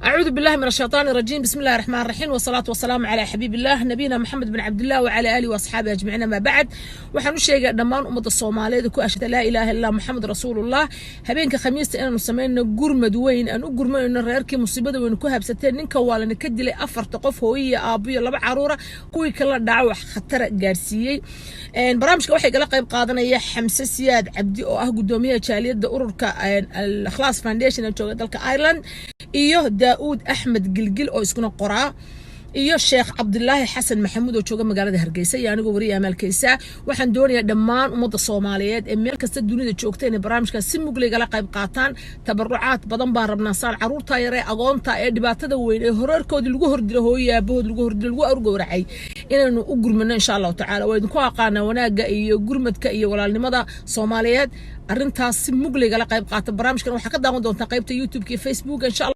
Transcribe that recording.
أعوذ بالله من الشيطان الرجيم. بسم الله الرحمن الرحيم، والصلاة والسلام على حبيب الله نبينا محمد بن عبد الله وعلى آله وأصحابه أجمعين. ما بعد waxaan u sheegay dhammaan ummadda Soomaaliyeed ku ashhadu laa ilaaha illa Muhammad rasuulullah habeenka khamiista inaan sameeyno gurmad weyn aan u gurmayno reerkii musiibada weyn ku habsatay ninka waalana ka dilay 4 qof hooyo aabbo iyo 2 caruura kuwii kala dhac wax khatar gaarsiiyay. barnaamijka waxay kala qayb qaadanaya Xamse Siyaad Cabdi oo ah gudoomiyaha jaaliyadda ururka Al-Ikhlas Foundation ee jooga dalka Ireland iyo Daawud Axmed Gilgil oo iskuna qoraa iyo Sheekh Cabdullaahi Xasan Maxamuud oo jooga magaalada Hargeysa iyo anigu wariye Amalkaysa. waxaan doonayaa dhammaan ummadda Soomaaliyeed ee meel kasta dunida joogta in barnaamijka si mugliga la qayb qaataan. tabarucaad badan baan rabnaa saan caruurta yar ee agoonta ee dhibaatada weyn ee horarkoodii lagu hordilo hooyo aabahood lagu hordilo lagu argowracay inaanu u gurmano insha Allah tacaala. waa idinku aqaana wanaaga iyo gurmadka iyo walaalnimada Soomaaliyeed. arrintaas si mugliga la qayb qaata barnaamijkan waxaa ka daawan doontaa qaybta YouTube iyo Facebook insha Allah.